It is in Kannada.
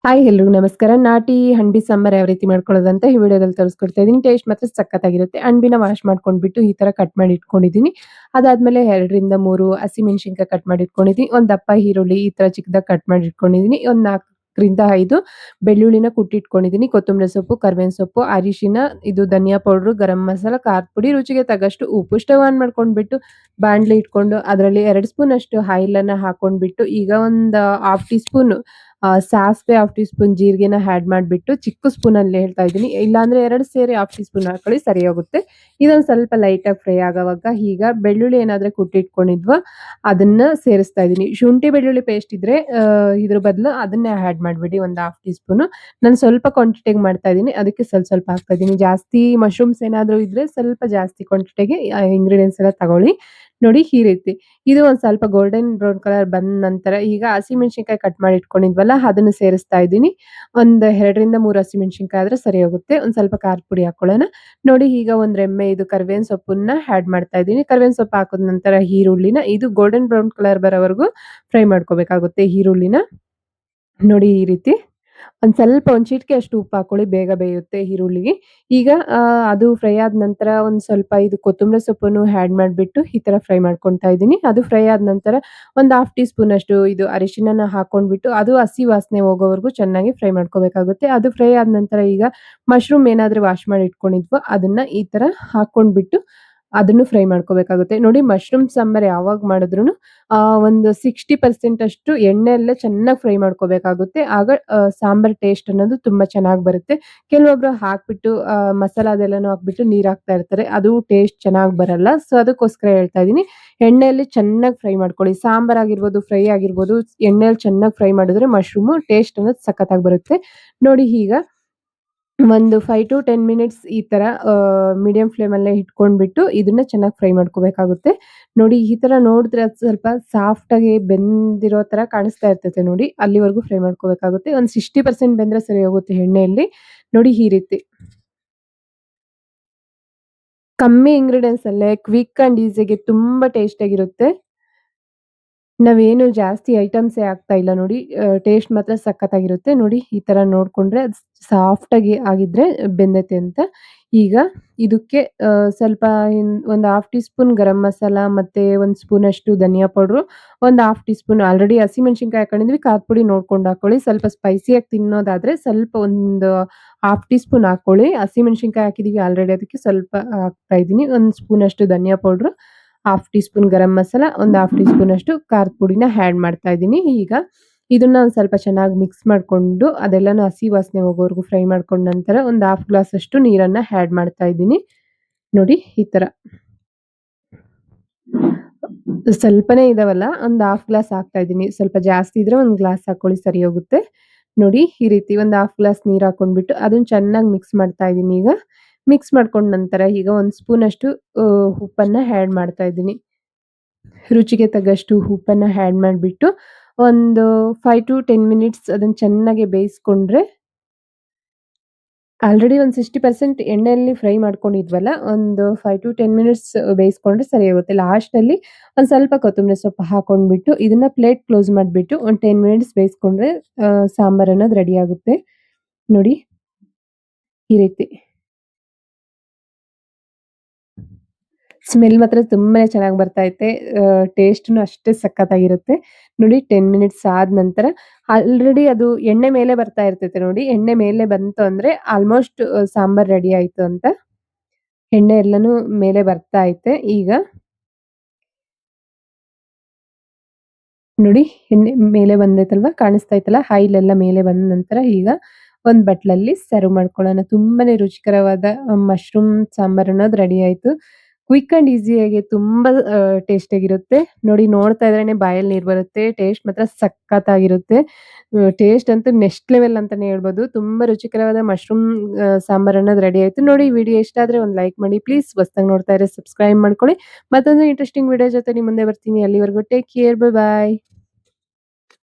ಹಾಯ್ ಎಲ್ರಿಗೂ ನಮಸ್ಕಾರ. ನಾಟಿ ಹಣ್ಬಿ ಸಾಂಬಾರ್ ಯಾವ ರೀತಿ ಮಾಡ್ಕೊಳ್ಳೋದಂತ ಈ ವಿಡಿಯೋದಲ್ಲಿ ತೋರಿಸ್ಕೊಡ್ತಾ ಇದ್ದೀನಿ. ಟೇಸ್ಟ್ ಮಾತ್ರ ಸಖತ್ತಾಗಿರುತ್ತೆ. ಹಣ್ಬಿನ ವಾಶ್ ಮಾಡ್ಕೊಂಡ್ಬಿಟ್ಟು ಈ ತರ ಕಟ್ ಮಾಡಿ ಇಟ್ಕೊಂಡಿದ್ದೀನಿ. ಅದಾದ್ಮೇಲೆ 2ರಿಂದ 3 ಹಸಿಮೆಣಸಿನಕಾಯಿ ಕಟ್ ಮಾಡಿ ಇಟ್ಕೊಂಡಿದ್ದೀನಿ. ಒಂದು ದಪ್ಪ ಈರುಳ್ಳಿ ಈ ತರ ಚಿಕ್ಕದಾಗಿ ಕಟ್ ಮಾಡಿ ಇಟ್ಕೊಂಡಿದ್ದೀನಿ. ಒಂದು 4ರಿಂದ 5 ಬೆಳ್ಳುಳ್ಳಿನ ಕುಟ್ಟಿಟ್ಕೊಂಡಿದ್ದೀನಿ. ಕೊತ್ತಂಬರಿ ಸೊಪ್ಪು, ಕರಿಬೇವಿನ ಸೊಪ್ಪು, ಅರಿಶಿನ, ಇದು ಧನಿಯಾ ಪೌಡರ್, ಗರಂ ಮಸಾಲ, ಖಾರದ ಪುಡಿ, ರುಚಿಗೆ ತಕ್ಕಷ್ಟು ಉಪ್ಪು. ಸ್ಟವ್ ಆನ್ ಮಾಡ್ಕೊಂಡ್ಬಿಟ್ಟು ಬಾಣಲಿ ಇಟ್ಕೊಂಡು ಅದರಲ್ಲಿ 2 ಸ್ಪೂನ್ ಅಷ್ಟು ಆಯಿಲ್ ಅನ್ನ ಹಾಕೊಂಡ್ಬಿಟ್ಟು ಈಗ ಒಂದು ಹಾಫ್ ಟೀ ಸ್ಪೂನ್ ಸಾಸಿವೆ, ಹಾಫ್ ಟೀ ಸ್ಪೂನ್ ಜೀರಿಗೆನ ಆಡ್ ಮಾಡ್ಬಿಟ್ಟು ಚಿಕ್ಕ ಸ್ಪೂನಲ್ಲಿ ಹೇಳ್ತಾ ಇದ್ದೀನಿ. ಇಲ್ಲಾಂದ್ರೆ 2 ಸೇರಿ ಹಾಫ್ ಟೀ ಸ್ಪೂನ್ ಹಾಕೊಳ್ಳಿ ಸರಿ ಹೋಗುತ್ತೆ. ಇದೊಂದು ಸ್ವಲ್ಪ ಲೈಟಾಗಿ ಫ್ರೈ ಆಗೋವಾಗ ಈಗ ಬೆಳ್ಳುಳ್ಳಿ ಏನಾದ್ರೆ ಕುಟ್ಟಿಟ್ಕೊಂಡಿದ್ವೋ ಅದನ್ನ ಸೇರಿಸ್ತಾ ಇದ್ದೀನಿ. ಶುಂಠಿ ಬೆಳ್ಳುಳ್ಳಿ ಪೇಸ್ಟ್ ಇದ್ರೆ ಇದ್ರ ಬದಲು ಅದನ್ನೇ ಆಡ್ ಮಾಡ್ಬಿಡಿ ಒಂದು ಹಾಫ್ ಟೀ ಸ್ಪೂನು. ನಾನು ಸ್ವಲ್ಪ ಕ್ವಾಂಟಿಟಿಗೆ ಮಾಡ್ತಾ ಇದ್ದೀನಿ, ಅದಕ್ಕೆ ಸ್ವಲ್ಪ ಹಾಕ್ತಾ ಇದ್ದೀನಿ. ಜಾಸ್ತಿ ಮಶ್ರೂಮ್ಸ್ ಏನಾದ್ರು ಇದ್ರೆ ಸ್ವಲ್ಪ ಜಾಸ್ತಿ ಕ್ವಾಂಟಿಟಿಗೆ ಇಂಗ್ರೀಡಿಯೆಂಟ್ಸ್ ಎಲ್ಲ ತಗೊಳ್ಳಿ. ನೋಡಿ ಈ ರೀತಿ ಇದು ಒಂದ್ ಸ್ವಲ್ಪ ಗೋಲ್ಡನ್ ಬ್ರೌನ್ ಕಲರ್ ಬಂದ ನಂತರ ಈಗ ಹಸಿಮೆಣಸಿನಕಾಯಿ ಕಟ್ ಮಾಡಿ ಇಟ್ಕೊಂಡಿದ್ವಲ್ಲ ಅದನ್ನು ಸೇರಿಸ್ತಾ ಇದ್ದೀನಿ. ಒಂದು 2ರಿಂದ 3 ಹಸಿಮೆಣಸಿನಕಾಯಿ ಆದ್ರೆ ಸರಿ ಹೋಗುತ್ತೆ. ಒಂದ್ ಸ್ವಲ್ಪ ಖಾರದ ಪುಡಿ ಹಾಕೊಳ್ಳೋಣ. ನೋಡಿ ಈಗ ಒಂದ್ ರೆಮ್ಮೆ ಇದು ಕರಿಬೇವಿನ ಸೊಪ್ಪನ್ನ ಆಡ್ ಮಾಡ್ತಾ ಇದ್ದೀನಿ. ಕರಿಬೇವಿನ ಸೊಪ್ಪು ಹಾಕಿದ ನಂತರ ಈರುಳ್ಳಿನ ಇದು ಗೋಲ್ಡನ್ ಬ್ರೌನ್ ಕಲರ್ ಬರೋವರೆಗೂ ಫ್ರೈ ಮಾಡ್ಕೋಬೇಕಾಗುತ್ತೆ ಈರುಳ್ಳಿನ. ನೋಡಿ ಈ ರೀತಿ ಒಂದ್ ಚಿಟಿಕೆ ಅಷ್ಟು ಉಪ್ಪು ಹಾಕೊಳ್ಳಿ, ಬೇಗ ಬೇಯುತ್ತೆ ಈರುಳ್ಳಿಗೆ. ಈಗ ಅದು ಫ್ರೈ ಆದ ನಂತರ ಒಂದ್ ಸ್ವಲ್ಪ ಇದು ಕೊತ್ತಂಬರಿ ಸೊಪ್ಪನ್ನು ಆಡ್ ಮಾಡ್ಬಿಟ್ಟು ಈ ತರ ಫ್ರೈ ಮಾಡ್ಕೊತಾ ಇದ್ದೀನಿ. ಅದು ಫ್ರೈ ಆದ ನಂತರ ಒಂದು ಹಾಫ್ ಟೀ ಸ್ಪೂನ್ ಅಷ್ಟು ಇದು ಅರಿಶಿಣನ ಹಾಕೊಂಡ್ಬಿಟ್ಟು ಅದು ಹಸಿ ವಾಸನೆ ಹೋಗೋವರೆಗೂ ಚೆನ್ನಾಗಿ ಫ್ರೈ ಮಾಡ್ಕೋಬೇಕಾಗುತ್ತೆ. ಅದು ಫ್ರೈ ಆದ ನಂತರ ಈಗ ಮಶ್ರೂಮ್ ಏನಾದ್ರೂ ವಾಶ್ ಮಾಡಿ ಇಟ್ಕೊಂಡಿದ್ವೋ ಅದನ್ನ ಈ ತರ ಹಾಕೊಂಡ್ಬಿಟ್ಟು ಅದನ್ನು ಫ್ರೈ ಮಾಡ್ಕೋಬೇಕಾಗುತ್ತೆ. ನೋಡಿ ಮಶ್ರೂಮ್ ಸಾಂಬಾರ್ ಯಾವಾಗ ಮಾಡಿದ್ರುನು ಒಂದು 60% ಅಷ್ಟು ಎಣ್ಣೆಯಲ್ಲೇ ಚೆನ್ನಾಗಿ ಫ್ರೈ ಮಾಡ್ಕೋಬೇಕಾಗುತ್ತೆ. ಆಗ ಸಾಂಬಾರ್ ಟೇಸ್ಟ್ ಅನ್ನೋದು ತುಂಬಾ ಚೆನ್ನಾಗಿ ಬರುತ್ತೆ. ಕೆಲವೊಬ್ರು ಹಾಕ್ಬಿಟ್ಟು ಮಸಾಲಾದೆಲ್ಲನೂ ಹಾಕ್ಬಿಟ್ಟು ನೀರ್ ಹಾಕ್ತಾ ಇರ್ತಾರೆ. ಅದು ಟೇಸ್ಟ್ ಚೆನ್ನಾಗಿ ಬರಲ್ಲ. ಸೊ ಅದಕ್ಕೋಸ್ಕರ ಹೇಳ್ತಾ ಇದ್ದೀನಿ. ಎಣ್ಣೆಯಲ್ಲಿ ಚೆನ್ನಾಗಿ ಫ್ರೈ ಮಾಡ್ಕೊಳ್ಳಿ. ಸಾಂಬಾರ್ ಆಗಿರ್ಬೋದು, ಫ್ರೈ ಆಗಿರ್ಬೋದು, ಎಣ್ಣೆಯಲ್ಲಿ ಚೆನ್ನಾಗಿ ಫ್ರೈ ಮಾಡಿದ್ರೆ ಮಶ್ರೂಮು ಟೇಸ್ಟ್ ಅನ್ನೋದು ಸಖತ್ತಾಗಿ ಬರುತ್ತೆ. ನೋಡಿ ಈಗ ಒಂದು 5-10 ಮಿನಿಟ್ಸ್ ಈ ತರ ಮೀಡಿಯಂ ಫ್ಲೇಮಲ್ಲೇ ಇಟ್ಕೊಂಡ್ಬಿಟ್ಟು ಇದನ್ನ ಚೆನ್ನಾಗಿ ಫ್ರೈ ಮಾಡ್ಕೋಬೇಕಾಗುತ್ತೆ. ನೋಡಿ ಈ ತರ ನೋಡಿದ್ರೆ ಅದು ಸ್ವಲ್ಪ ಸಾಫ್ಟ್ ಆಗಿ ಬೆಂದಿರೋ ತರ ಕಾಣಿಸ್ತಾ ಇರ್ತೈತೆ ನೋಡಿ. ಅಲ್ಲಿವರೆಗೂ ಫ್ರೈ ಮಾಡ್ಕೋಬೇಕಾಗುತ್ತೆ. ಒಂದು 60% ಬೆಂದ್ರೆ ಸರಿ ಹೋಗುತ್ತೆ ಎಣ್ಣೆಯಲ್ಲಿ. ನೋಡಿ ಈ ರೀತಿ. ಕಮ್ಮಿ ಇಂಗ್ರೀಡಿಯೆಂಟ್ಸ್ ಅಲ್ಲೇ ಕ್ವಿಕ್ ಅಂಡ್ ಈಸಿಯಾಗಿ ತುಂಬಾ ಟೇಸ್ಟ್ ಆಗಿರುತ್ತೆ. ನಾವೇನು ಜಾಸ್ತಿ ಐಟಮ್ಸೇ ಹಾಕ್ತಾ ಇಲ್ಲ ನೋಡಿ. ಟೇಸ್ಟ್ ಮಾತ್ರ ಸಖತ್ತಾಗಿರುತ್ತೆ. ನೋಡಿ ಈ ತರ ನೋಡ್ಕೊಂಡ್ರೆ ಅದು ಸಾಫ್ಟ್ ಆಗಿ ಆಗಿದ್ರೆ ಬೆಂದೈತೆ ಅಂತ. ಈಗ ಇದಕ್ಕೆ ಸ್ವಲ್ಪ ಒಂದು half tea spoon garam masala ಮತ್ತೆ 1 ಸ್ಪೂನ್ ಅಷ್ಟು ಧನಿಯಾ ಪೌಡರು, ಒಂದು ಹಾಫ್ ಟೀ ಸ್ಪೂನ್ ಆಲ್ರೆಡಿ ಹಸಿಮೆಣಸಿನಕಾಯಿ ಹಾಕೊಂಡಿದ್ವಿ, ಖಾರದ ಪುಡಿ ನೋಡ್ಕೊಂಡು ಹಾಕೊಳ್ಳಿ. ಸ್ವಲ್ಪ ಸ್ಪೈಸಿಯಾಗಿ ತಿನ್ನೋದಾದ್ರೆ ಸ್ವಲ್ಪ ಒಂದು ಹಾಫ್ ಟೀ ಸ್ಪೂನ್ ಹಾಕೊಳ್ಳಿ. ಹಸಿಮೆಣಸಿನಕಾಯಿ ಹಾಕಿದೀವಿ ಆಲ್ರೆಡಿ ಅದಕ್ಕೆ ಸ್ವಲ್ಪ ಹಾಕ್ತಾ ಇದ್ದೀನಿ. 1 ಸ್ಪೂನ್ ಅಷ್ಟು ಧನಿಯಾ powder, half tea spoon garam masala, ಒಂದು ಹಾಫ್ ಟೀ ಸ್ಪೂನ್ ಅಷ್ಟು ಖಾರದ ಪುಡಿನ ಆಡ್ ಮಾಡ್ತಾ ಇದ್ದೀನಿ. ಈಗ ಇದನ್ನ ಒಂದ್ ಸ್ವಲ್ಪ ಚೆನ್ನಾಗಿ ಮಿಕ್ಸ್ ಮಾಡ್ಕೊಂಡು ಅದೆಲ್ಲಾನು ಹಸಿ ವಾಸನೆ ಹೋಗೋವರೆಗೂ ಫ್ರೈ ಮಾಡ್ಕೊಂಡ ನಂತರ ಒಂದು ಹಾಫ್ ಗ್ಲಾಸ್ ಅಷ್ಟು ನೀರನ್ನ ಆಡ್ ಮಾಡ್ತಾ ಇದ್ದೀನಿ. ನೋಡಿ ಈ ತರ. ಸ್ವಲ್ಪನೇ ಇದಾವಲ್ಲ, ಒಂದು ಹಾಫ್ ಗ್ಲಾಸ್ ಹಾಕ್ತಾ ಇದ್ದೀನಿ. ಸ್ವಲ್ಪ ಜಾಸ್ತಿ ಇದ್ರೆ ಒಂದು ಗ್ಲಾಸ್ ಹಾಕೊಳ್ಳಿ ಸರಿ ಹೋಗುತ್ತೆ. ನೋಡಿ ಈ ರೀತಿ ಒಂದು ಹಾಫ್ ಗ್ಲಾಸ್ ನೀರ್ ಹಾಕೊಂಡ್ಬಿಟ್ಟು ಅದನ್ನ ಚೆನ್ನಾಗಿ ಮಿಕ್ಸ್ ಮಾಡ್ತಾ ಇದ್ದೀನಿ ಈಗ. ಮಿಕ್ಸ್ ಮಾಡ್ಕೊಂಡ ನಂತರ ಈಗ 1 ಸ್ಪೂನ್ ಅಷ್ಟು ಉಪ್ಪನ್ನ ಆಡ್ ಮಾಡ್ತಾ ಇದ್ದೀನಿ. ರುಚಿಗೆ ತಕ್ಕಷ್ಟು ಉಪ್ಪನ್ನ ಆಡ್ ಮಾಡ್ಬಿಟ್ಟು ಒಂದು 5-10 ಮಿನಿಟ್ಸ್ ಅದನ್ನ ಚೆನ್ನಾಗಿ ಬೇಯಿಸ್ಕೊಂಡ್ರೆ ಆಲ್ರೆಡಿ ಒಂದು 60% ಎಣ್ಣೆಯಲ್ಲಿ ಫ್ರೈ ಮಾಡ್ಕೊಂಡಿದ್ವಲ್ಲ, ಒಂದು 5-10 ಮಿನಿಟ್ಸ್ ಬೇಯಿಸ್ಕೊಂಡ್ರೆ ಸರಿ ಹೋಗುತ್ತೆ. ಲಾಸ್ಟಲ್ಲಿ ಒಂದ್ ಸ್ವಲ್ಪ ಕೊತ್ತಂಬರಿ ಸೊಪ್ಪು ಹಾಕೊಂಡ್ಬಿಟ್ಟು ಇದನ್ನ ಪ್ಲೇಟ್ ಕ್ಲೋಸ್ ಮಾಡ್ಬಿಟ್ಟು ಒಂದು 10 ಮಿನಿಟ್ಸ್ ಬೇಯಿಸ್ಕೊಂಡ್ರೆ ಸಾಂಬಾರ್ ಅನ್ನೋದು ರೆಡಿ ಆಗುತ್ತೆ. ನೋಡಿ ಈ ರೀತಿ. ಸ್ಮೆಲ್ ಮಾತ್ರ ತುಂಬಾನೇ ಚೆನ್ನಾಗಿ ಬರ್ತಾ ಐತೆ. ಟೇಸ್ಟ್‌ನು ಅಷ್ಟೇ ಸಖತ್ತಾಗಿರುತ್ತೆ. ನೋಡಿ 10 ಮಿನಿಟ್ಸ್ ಆದ ನಂತರ ಆಲ್ರೆಡಿ ಅದು ಎಣ್ಣೆ ಮೇಲೆ ಬರ್ತಾ ಇರ್ತೈತೆ ನೋಡಿ. ಎಣ್ಣೆ ಮೇಲೆ ಬಂತು ಅಂದ್ರೆ ಆಲ್ಮೋಸ್ಟ್ ಸಾಂಬಾರ್ ರೆಡಿ ಆಯ್ತು ಅಂತ. ಎಣ್ಣೆ ಎಲ್ಲಾನು ಮೇಲೆ ಬರ್ತಾ ಐತೆ ಈಗ. ನೋಡಿ ಎಣ್ಣೆ ಮೇಲೆ ಬಂದೈತಲ್ವಾ, ಕಾಣಿಸ್ತಾ ಐತಲ್ಲ, ಆಯಿಲ್ ಎಲ್ಲ ಮೇಲೆ ಬಂದ ನಂತರ ಈಗ ಒಂದ್ ಬಟ್ಲಲ್ಲಿ ಸರ್ವ್ ಮಾಡ್ಕೊಳ್ಳೋಣ. ತುಂಬಾನೇ ರುಚಿಕರವಾದ ಮಶ್ರೂಮ್ ಸಾಂಬಾರ್ ಅನ್ನೋದು ರೆಡಿ ಆಯ್ತು. ಕ್ವಿಕ್ ಅಂಡ್ ಈಸಿಯಾಗಿ ತುಂಬಾ ಟೇಸ್ಟಿಯಾಗಿರುತ್ತೆ. ನೋಡಿ ನೋಡ್ತಾ ಇದ್ರೇನೆ ಬಾಯಲ್ಲಿ ನೀರು ಬರುತ್ತೆ. ಟೇಸ್ಟ್ ಮಾತ್ರ ಸಖತ್ತಾಗಿರುತ್ತೆ. ಟೇಸ್ಟ್ ಅಂತೂ ನೆಕ್ಸ್ಟ್ ಲೆವೆಲ್ ಅಂತಾನೆ ಹೇಳ್ಬೋದು. ತುಂಬಾ ರುಚಿಕರವಾದ ಮಶ್ರೂಮ್ ಸಾಂಬಾರ್ ಅನ್ನೋದು ರೆಡಿ ಆಯ್ತು. ನೋಡಿ ವಿಡಿಯೋ ಇಷ್ಟ ಆದ್ರೆ ಒಂದು ಲೈಕ್ ಮಾಡಿ ಪ್ಲೀಸ್. ಹೊಸದಾಗಿ ನೋಡ್ತಾ ಇದ್ರೆ ಸಬ್ಸ್ಕ್ರೈಬ್ ಮಾಡ್ಕೊಳ್ಳಿ. ಮತ್ತೊಂದು ಇಂಟ್ರೆಸ್ಟಿಂಗ್ ವಿಡಿಯೋ ಜೊತೆ ನಿಮ್ಮ ಮುಂದೆ ಬರ್ತೀನಿ. ಅಲ್ಲಿವರೆಗೂ ಟೇಕ್ ಕೇರ್. ಬಾಯ್ ಬಾಯ್.